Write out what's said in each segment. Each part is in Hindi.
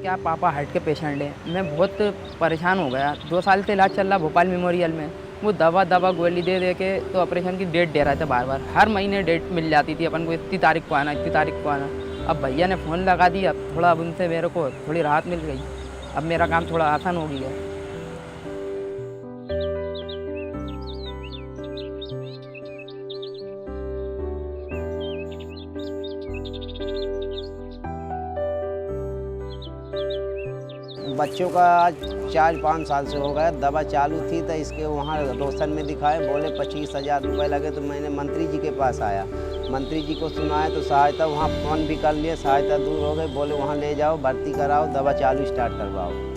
क्या पापा हार्ट के पेशेंट हैं। मैं बहुत परेशान हो गया। 2 साल से इलाज चल रहा भोपाल मेमोरियल में। वो दवा गोली दे दे के तो ऑपरेशन की डेट दे रहा था बार बार। हर महीने डेट मिल जाती थी अपन को, इतनी तारीख को आना, इतनी तारीख को आना। अब भैया ने फ़ोन लगा दिया, अब थोड़ा अब उनसे मेरे को थोड़ी राहत मिल गई। अब मेरा काम थोड़ा आसान हो गया। बच्चों का आज 4-5 साल से हो गया। दवा चालू थी तो इसके वहाँ रोशन में दिखाए, बोले 25,000 रुपये लगे। तो मैंने मंत्री जी के पास आया, मंत्री जी को सुनाया तो सहायता वहाँ फ़ोन भी कर लिए, सहायता दूर हो गई। बोले वहाँ ले जाओ, भर्ती कराओ, दवा चालू स्टार्ट करवाओ।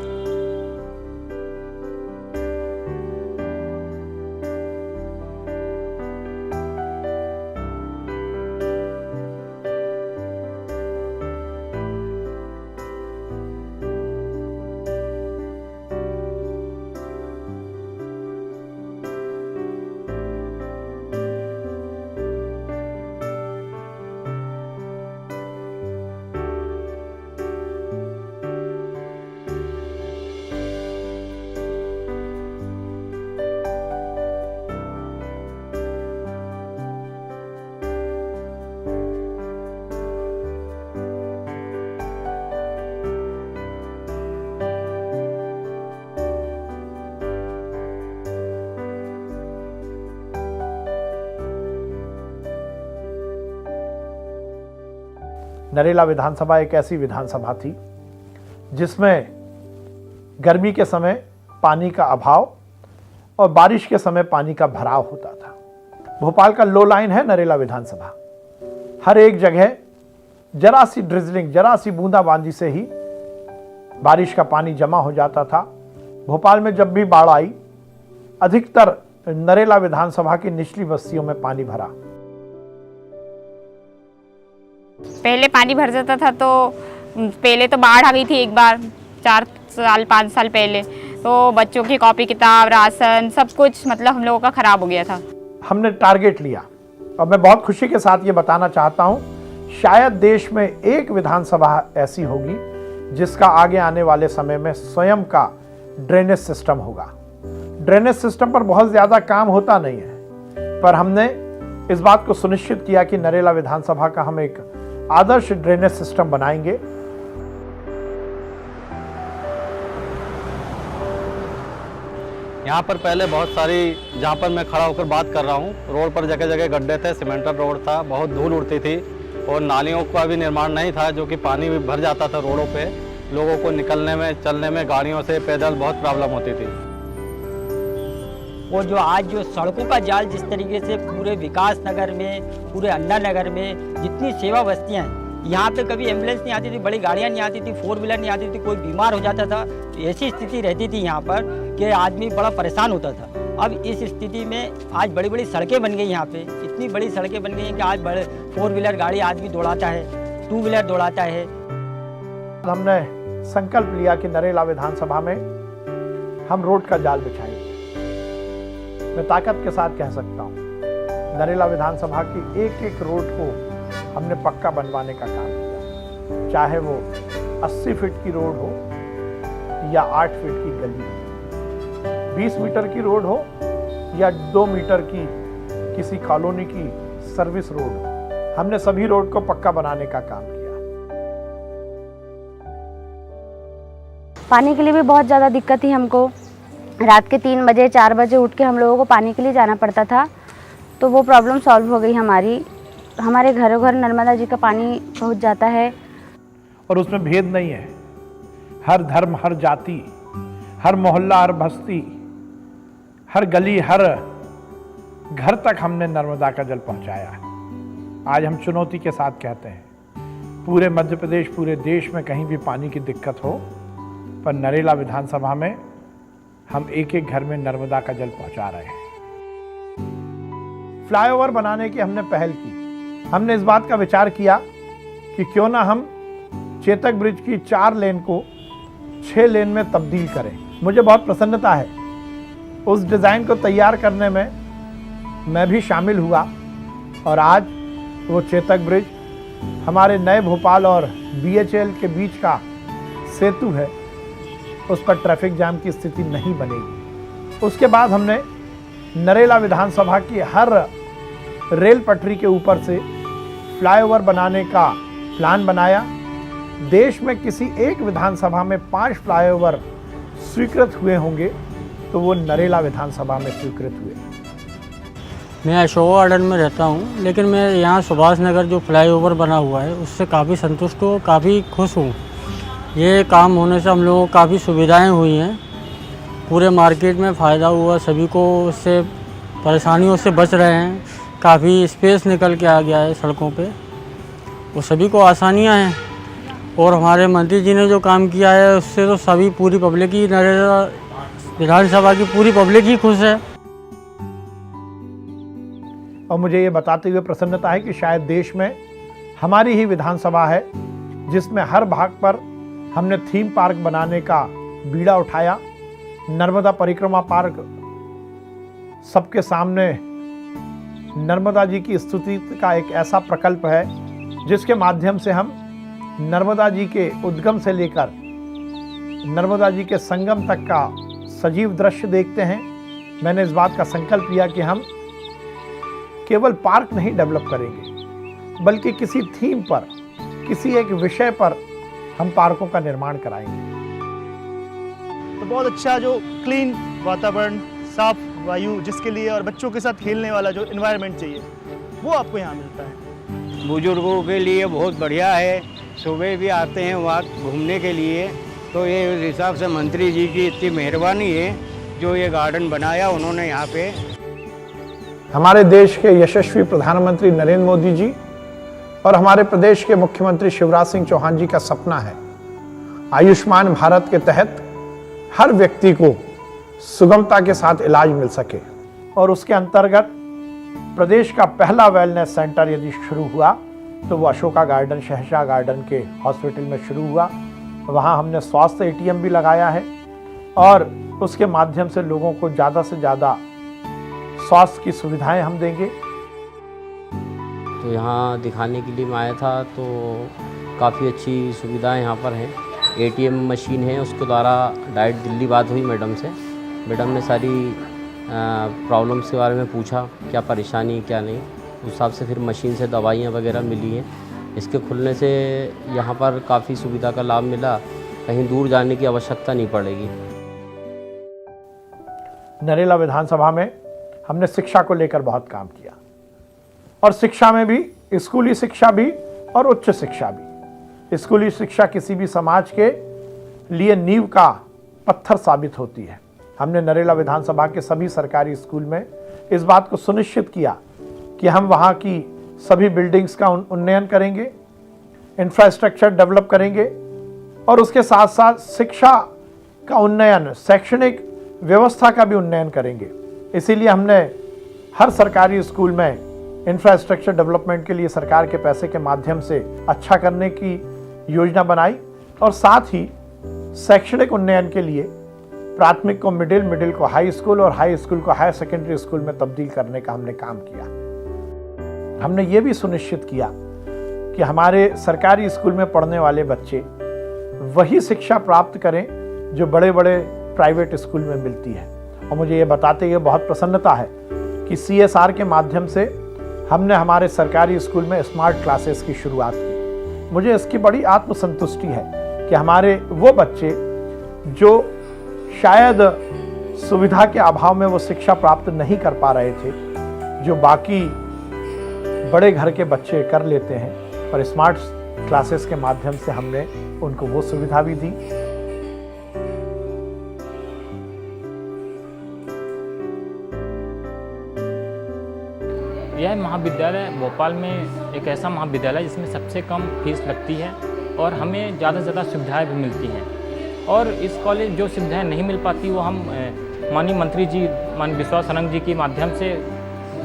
नरेला विधानसभा एक ऐसी विधानसभा थी जिसमें गर्मी के समय पानी का अभाव और बारिश के समय पानी का भराव होता था। भोपाल का लो लाइन है नरेला विधानसभा। हर एक जगह जरा सी ड्रिजलिंग, जरा सी बूंदाबांदी से ही बारिश का पानी जमा हो जाता था। भोपाल में जब भी बाढ़ आई, अधिकतर नरेला विधानसभा की निचली बस्तियों में पानी भरा। पहले पानी भर जाता था तो पहले तो बाढ़ आ गई थी एक बार 4-5 साल पहले, तो बच्चों की कॉपी किताब, राशन, सब कुछ मतलब हम लोगों का खराब हो गया था। हमने टारगेट लिया और मैं बहुत खुशी के साथ ये बताना चाहता हूँ, शायद देश में एक विधानसभा ऐसी होगी जिसका आगे आने वाले समय में स्वयं का ड्रेनेज सिस्टम होगा। ड्रेनेज सिस्टम पर बहुत ज़्यादा काम होता नहीं है, पर हमने इस बात को सुनिश्चित किया कि नरेला विधानसभा का हम एक आदर्श ड्रेनेज सिस्टम बनाएंगे। यहाँ पर पहले बहुत सारी, जहाँ पर मैं खड़ा होकर बात कर रहा हूँ, रोड पर जगह जगह गड्ढे थे, सीमेंटेड रोड था, बहुत धूल उड़ती थी और नालियों का भी निर्माण नहीं था, जो कि पानी भी भर जाता था रोडों पे। लोगों को निकलने में, चलने में, गाड़ियों से, पैदल बहुत प्रॉब्लम होती थी। वो जो आज जो सड़कों का जाल जिस तरीके से पूरे विकास नगर में, पूरे अन्ना नगर में जितनी सेवा बस्तियाँ हैं, यहाँ पे कभी एम्बुलेंस नहीं आती थी, बड़ी गाड़ियाँ नहीं आती थी, 4 व्हीलर नहीं आती थी, कोई बीमार हो जाता था तो ऐसी स्थिति रहती थी यहाँ पर कि आदमी बड़ा परेशान होता था। अब इस स्थिति में आज बड़ी बड़ी सड़कें बन गई, यहाँ पे इतनी बड़ी सड़कें बन गई हैं कि आज बड़े 4 व्हीलर गाड़ी आदमी दौड़ाता है, 2 व्हीलर दौड़ाता है। हमने संकल्प लिया कि नरेला विधानसभा में हम रोड का जाल बिछाएंगे। मैं ताकत के साथ कह सकता हूँ, नरेला विधानसभा की एक एक रोड को हमने पक्का बनवाने का काम किया, चाहे वो 80 फीट की रोड हो या 8 फीट की गली हो, 20 मीटर की रोड हो या 2 मीटर की किसी कॉलोनी की सर्विस रोड हो, हमने सभी रोड को पक्का बनाने का काम किया। पानी के लिए भी बहुत ज़्यादा दिक्कत थी हमको। रात के 3 बजे 4 बजे उठ के हम लोगों को पानी के लिए जाना पड़ता था, तो वो प्रॉब्लम सॉल्व हो गई हमारी। हमारे घरों घर नर्मदा जी का पानी पहुंच जाता है और उसमें भेद नहीं है। हर धर्म, हर जाति, हर मोहल्ला, हर बस्ती, हर गली, हर घर तक हमने नर्मदा का जल पहुंचाया। आज हम चुनौती के साथ कहते हैं, पूरे मध्य प्रदेश, पूरे देश में कहीं भी पानी की दिक्कत हो, पर नरेला विधानसभा में हम एक एक घर में नर्मदा का जल पहुंचा रहे हैं। फ्लाईओवर बनाने की हमने पहल की। हमने इस बात का विचार किया कि क्यों ना हम चेतक ब्रिज की 4 लेन को 6 लेन में तब्दील करें। मुझे बहुत प्रसन्नता है, उस डिज़ाइन को तैयार करने में मैं भी शामिल हुआ और आज वो चेतक ब्रिज हमारे नए भोपाल और BHL के बीच का सेतु है उस पर ट्रैफिक जाम की स्थिति नहीं बनेगी। उसके बाद हमने नरेला विधानसभा की हर रेल पटरी के ऊपर से फ्लाईओवर बनाने का प्लान बनाया। देश में किसी एक विधानसभा में 5 फ्लाईओवर स्वीकृत हुए होंगे तो वो नरेला विधानसभा में स्वीकृत हुए। मैं अशोक गार्डन में रहता हूँ, लेकिन मैं यहाँ सुभाष नगर जो फ्लाईओवर बना हुआ है उससे काफ़ी संतुष्ट हूँ, काफ़ी खुश हूँ। ये काम होने से हम लोगों को काफ़ी सुविधाएं हुई हैं, पूरे मार्केट में फ़ायदा हुआ, सभी को उससे परेशानियों से बच रहे हैं, काफ़ी स्पेस निकल के आ गया है सड़कों पे, वो सभी को आसानियाँ हैं। और हमारे मंत्री जी ने जो काम किया है उससे तो सभी पूरी पब्लिक ही, नरेला विधानसभा की पूरी पब्लिक ही खुश है। और मुझे ये बताते हुए प्रसन्नता है कि शायद देश में हमारी ही विधानसभा है जिसमें हर भाग पर हमने थीम पार्क बनाने का बीड़ा उठाया। नर्मदा परिक्रमा पार्क सबके सामने नर्मदा जी की स्तुति का एक ऐसा प्रकल्प है जिसके माध्यम से हम नर्मदा जी के उद्गम से लेकर नर्मदा जी के संगम तक का सजीव दृश्य देखते हैं। मैंने इस बात का संकल्प लिया कि हम केवल पार्क नहीं डेवलप करेंगे बल्कि किसी थीम पर, किसी एक विषय पर हम पार्कों का निर्माण कराएंगे। तो बहुत अच्छा जो क्लीन वातावरण, साफ वायु जिसके लिए और बच्चों के साथ खेलने वाला जो एनवायरनमेंट चाहिए वो आपको यहाँ मिलता है। बुजुर्गों के लिए बहुत बढ़िया है, सुबह भी आते हैं वहाँ घूमने के लिए। तो ये उस हिसाब से मंत्री जी की इतनी मेहरबानी है जो ये गार्डन बनाया उन्होंने यहाँ पे। हमारे देश के यशस्वी प्रधानमंत्री नरेंद्र मोदी जी और हमारे प्रदेश के मुख्यमंत्री शिवराज सिंह चौहान जी का सपना है आयुष्मान भारत के तहत हर व्यक्ति को सुगमता के साथ इलाज मिल सके। और उसके अंतर्गत प्रदेश का पहला वेलनेस सेंटर यदि शुरू हुआ तो वो अशोका गार्डन, शहशाह गार्डन के हॉस्पिटल में शुरू हुआ। वहाँ हमने स्वास्थ्य ATM भी लगाया है और उसके माध्यम से लोगों को ज़्यादा से ज़्यादा स्वास्थ्य की सुविधाएं हम देंगे। तो यहाँ दिखाने के लिए मैं आया था, तो काफ़ी अच्छी सुविधाएं यहाँ पर हैं। ATM मशीन है, उसके द्वारा डायरेक्ट दिल्ली बात हुई मैडम से। मैडम ने सारी प्रॉब्लम्स के बारे में पूछा, क्या परेशानी क्या नहीं, उस हिसाब से फिर मशीन से दवाइयाँ वगैरह मिली हैं। इसके खुलने से यहाँ पर काफ़ी सुविधा का लाभ मिला, कहीं दूर जाने की आवश्यकता नहीं पड़ेगी। नरेला विधानसभा में हमने शिक्षा को लेकर बहुत काम किया और शिक्षा में भी, स्कूली शिक्षा भी और उच्च शिक्षा भी। स्कूली शिक्षा किसी भी समाज के लिए नींव का पत्थर साबित होती है। हमने नरेला विधानसभा के सभी सरकारी स्कूल में इस बात को सुनिश्चित किया कि हम वहाँ की सभी बिल्डिंग्स का उन्नयन करेंगे, इंफ्रास्ट्रक्चर डेवलप करेंगे और उसके साथ साथ शिक्षा का उन्नयन, शैक्षणिक व्यवस्था का भी उन्नयन करेंगे। इसीलिए हमने हर सरकारी स्कूल में इंफ्रास्ट्रक्चर डेवलपमेंट के लिए सरकार के पैसे के माध्यम से अच्छा करने की योजना बनाई और साथ ही शैक्षणिक उन्नयन के लिए प्राथमिक को मिडिल, मिडिल को हाई स्कूल और हाई स्कूल को हायर सेकेंडरी स्कूल में तब्दील करने का हमने काम किया। हमने ये भी सुनिश्चित किया कि हमारे सरकारी स्कूल में पढ़ने वाले बच्चे वही शिक्षा प्राप्त करें जो बड़े बड़े प्राइवेट स्कूल में मिलती है। और मुझे ये बताते हुए बहुत प्रसन्नता है कि CSR के माध्यम से हमने हमारे सरकारी स्कूल में स्मार्ट क्लासेस की शुरुआत की। मुझे इसकी बड़ी आत्मसंतुष्टि है कि हमारे वो बच्चे जो शायद सुविधा के अभाव में वो शिक्षा प्राप्त नहीं कर पा रहे थे, जो बाकी बड़े घर के बच्चे कर लेते हैं, और स्मार्ट क्लासेस के माध्यम से हमने उनको वो सुविधा भी दी। यह महाविद्यालय भोपाल में एक ऐसा महाविद्यालय जिसमें सबसे कम फीस लगती है और हमें ज़्यादा से ज़्यादा सुविधाएं भी मिलती हैं। और इस कॉलेज जो सुविधाएं नहीं मिल पाती वो हम माननीय मंत्री जी, माननीय विश्वास सारंग जी के माध्यम से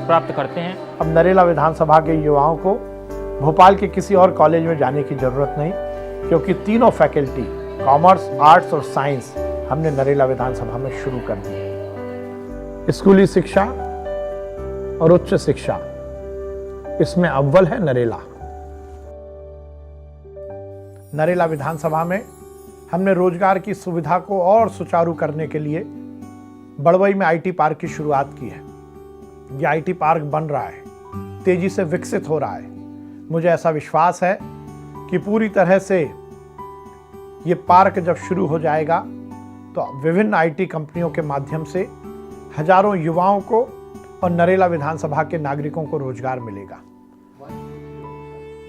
प्राप्त करते हैं। अब नरेला विधानसभा के युवाओं को भोपाल के किसी और कॉलेज में जाने की ज़रूरत नहीं, क्योंकि तीनों फैकल्टी कॉमर्स, आर्ट्स और साइंस हमने नरेला विधानसभा में शुरू कर दी है। स्कूली शिक्षा और उच्च शिक्षा, इसमें अव्वल है नरेला। नरेला विधानसभा में हमने रोजगार की सुविधा को और सुचारू करने के लिए बड़वई में आईटी पार्क की शुरुआत की है। ये आईटी पार्क बन रहा है, तेजी से विकसित हो रहा है। मुझे ऐसा विश्वास है कि पूरी तरह से ये पार्क जब शुरू हो जाएगा तो विभिन्न आईटी कंपनियों के माध्यम से हजारों युवाओं को और नरेला विधानसभा के नागरिकों को रोजगार मिलेगा।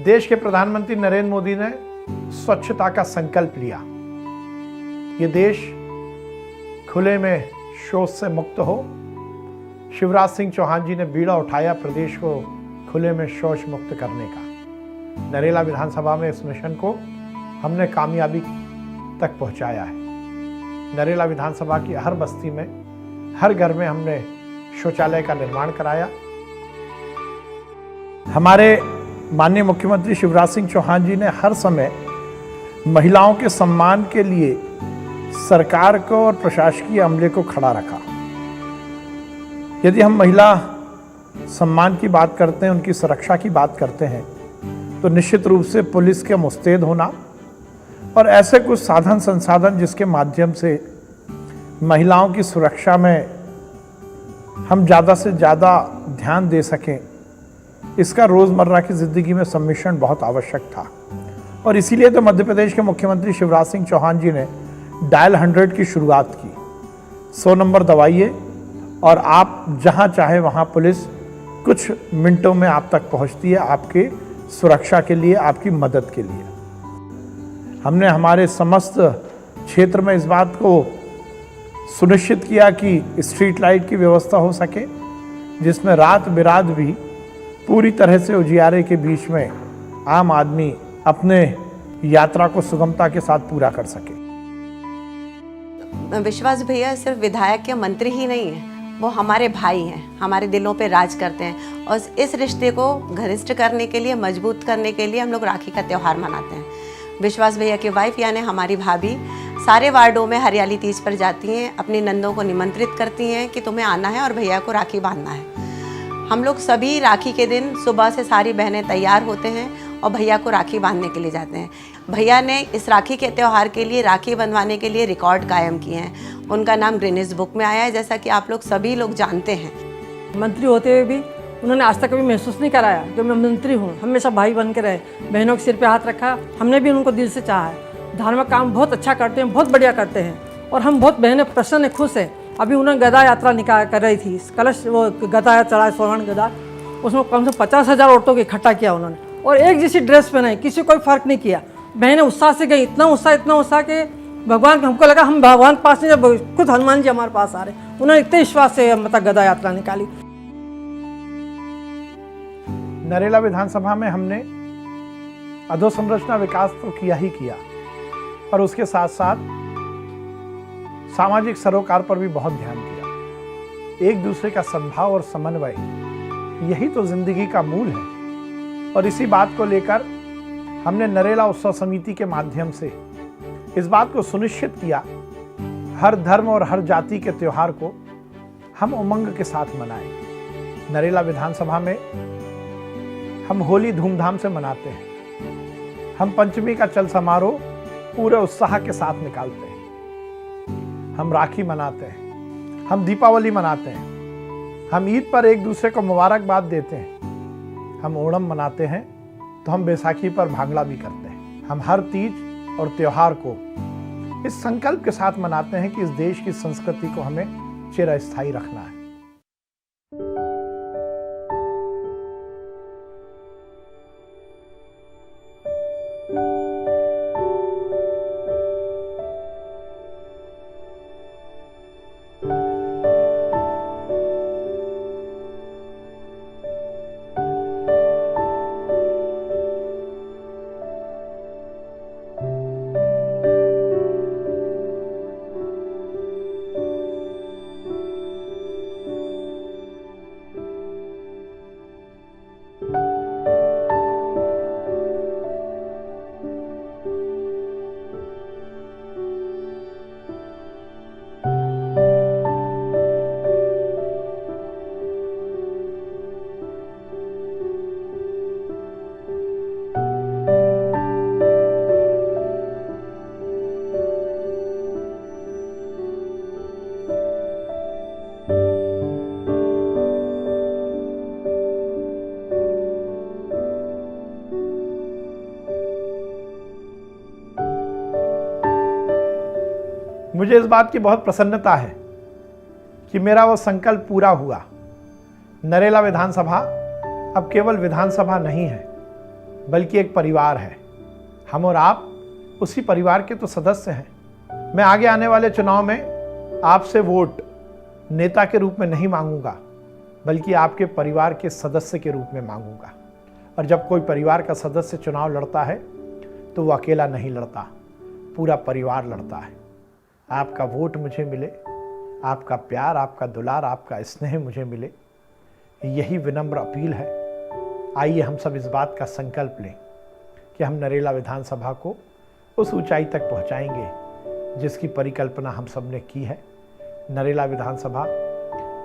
देश के प्रधानमंत्री नरेंद्र मोदी ने स्वच्छता का संकल्प लिया। ये देश खुले में शौच से मुक्त हो। शिवराज सिंह चौहान जी ने बीड़ा उठाया प्रदेश को खुले में शौच मुक्त करने का। नरेला विधानसभा में इस मिशन को हमने कामयाबी तक पहुंचाया है। नरेला विधानसभा की हर बस्ती में, हर घर में हमने शौचालय का निर्माण कराया। हमारे माननीय मुख्यमंत्री शिवराज सिंह चौहान जी ने हर समय महिलाओं के सम्मान के लिए सरकार को और प्रशासकीय अमले को खड़ा रखा। यदि हम महिला सम्मान की बात करते हैं, उनकी सुरक्षा की बात करते हैं, तो निश्चित रूप से पुलिस के मुस्तैद होना और ऐसे कुछ साधन संसाधन जिसके माध्यम से महिलाओं की सुरक्षा में हम ज़्यादा से ज़्यादा ध्यान दे सकें, इसका रोज़मर्रा की ज़िंदगी में सम्मिश्रण बहुत आवश्यक था। और इसीलिए तो मध्य प्रदेश के मुख्यमंत्री शिवराज सिंह चौहान जी ने डायल 100 की शुरुआत की। 100 नंबर दबाइए और आप जहां चाहे वहां पुलिस कुछ मिनटों में आप तक पहुंचती है, आपके सुरक्षा के लिए, आपकी मदद के लिए। हमने हमारे समस्त क्षेत्र में इस बात को सुनिश्चित किया कि स्ट्रीट लाइट की व्यवस्था हो सके, जिसमें रात बिरात भी पूरी तरह से उजियारे के बीच में आम आदमी अपने यात्रा को सुगमता के साथ पूरा कर सके। विश्वास भैया सिर्फ विधायक या मंत्री ही नहीं है, वो हमारे भाई हैं, हमारे दिलों पे राज करते हैं। और इस रिश्ते को घनिष्ठ करने के लिए, मजबूत करने के लिए हम लोग राखी का त्यौहार मनाते हैं। विश्वास भैया की वाइफ यानी हमारी भाभी सारे वार्डों में हरियाली तीज पर जाती हैं, अपनी नंदों को निमंत्रित करती हैं कि तुम्हें आना है और भैया को राखी बांधना है। हम लोग सभी राखी के दिन सुबह से सारी बहनें तैयार होते हैं और भैया को राखी बांधने के लिए जाते हैं। भैया ने इस राखी के त्यौहार के लिए, राखी बंधवाने के लिए रिकॉर्ड कायम किए हैं। उनका नाम गिनीज बुक में आया है, जैसा कि आप लोग सभी लोग जानते हैं। मंत्री होते हुए भी उन्होंने आज तक कभी महसूस नहीं कराया कि मैं मंत्री हूँ। हमेशा भाई बन के रहे, बहनों के सिर पे हाथ रखा। हमने भी उनको दिल से चाहा है। धार्मिक काम बहुत अच्छा करते हैं, बहुत बढ़िया करते हैं और हम बहुत बहनें प्रसन्न हैं, खुश हैं। अभी उन्होंने गदा यात्रा निकाल कर रही थी, कलश वो गदा चढ़ाया, स्वर्ण गदा, उसमें कम से 50,000 औरतों को इकट्ठा किया उन्होंने और एक जैसी ड्रेस पहनाई, किसी कोई फर्क नहीं किया। बहनें उत्साह से गई, इतना उत्साह कि भगवान, हमको लगा हम भगवान के पास नहीं, जब खुद हनुमान जी हमारे पास आ रहे। उन्होंने इतने विश्वास से मतलब गदा यात्रा निकाली। नरेला विधानसभा में हमने अधोसंरचना विकास तो किया ही किया, पर उसके साथ साथ सामाजिक सरोकार पर भी बहुत ध्यान दिया। एक दूसरे का सद्भाव और समन्वय, यही तो जिंदगी का मूल है। और इसी बात को लेकर हमने नरेला उत्सव समिति के माध्यम से इस बात को सुनिश्चित किया, हर धर्म और हर जाति के त्योहार को हम उमंग के साथ मनाएं। नरेला विधानसभा में हम होली धूमधाम से मनाते हैं। हम पंचमी का चल समारोह पूरे उत्साह के साथ निकालते हैं। हम राखी मनाते हैं, हम दीपावली मनाते हैं, हम ईद पर एक दूसरे को मुबारकबाद देते हैं, हम ओणम मनाते हैं, तो हम बैसाखी पर भांगड़ा भी करते हैं। हम हर तीज और त्योहार को इस संकल्प के साथ मनाते हैं कि इस देश की संस्कृति को हमें चिरस्थायी रखना है। मुझे इस बात की बहुत प्रसन्नता है कि मेरा वो संकल्प पूरा हुआ। नरेला विधानसभा अब केवल विधानसभा नहीं है, बल्कि एक परिवार है। हम और आप उसी परिवार के तो सदस्य हैं। मैं आगे आने वाले चुनाव में आपसे वोट नेता के रूप में नहीं मांगूंगा, बल्कि आपके परिवार के सदस्य के रूप में मांगूंगा। और जब कोई परिवार का सदस्य चुनाव लड़ता है तो वो अकेला नहीं लड़ता, पूरा परिवार लड़ता है। आपका वोट मुझे मिले, आपका प्यार, आपका दुलार, आपका स्नेह मुझे मिले, यही विनम्र अपील है। आइए हम सब इस बात का संकल्प लें कि हम नरेला विधानसभा को उस ऊंचाई तक पहुंचाएंगे जिसकी परिकल्पना हम सब ने की है। नरेला विधानसभा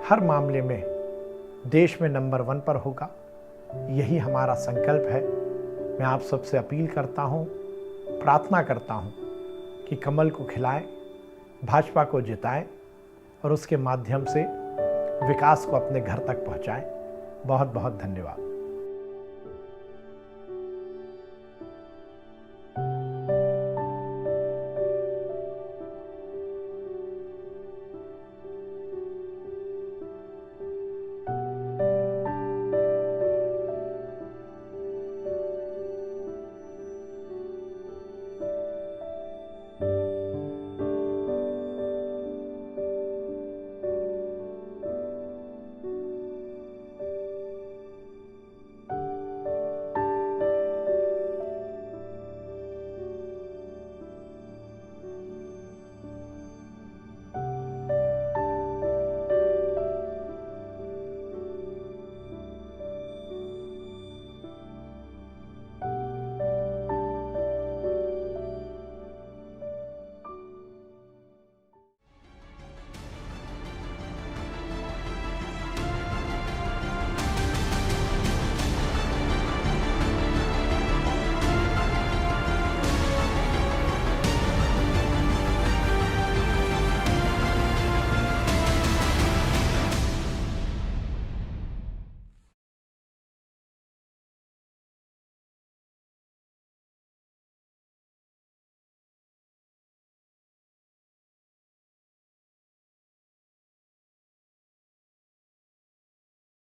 हर मामले में देश में नंबर 1 पर होगा, यही हमारा संकल्प है। मैं आप सबसे अपील करता हूं, प्रार्थना करता हूं कि कमल को खिलाएं, भाजपा को जिताएं और उसके माध्यम से विकास को अपने घर तक पहुंचाएं। बहुत बहुत धन्यवाद।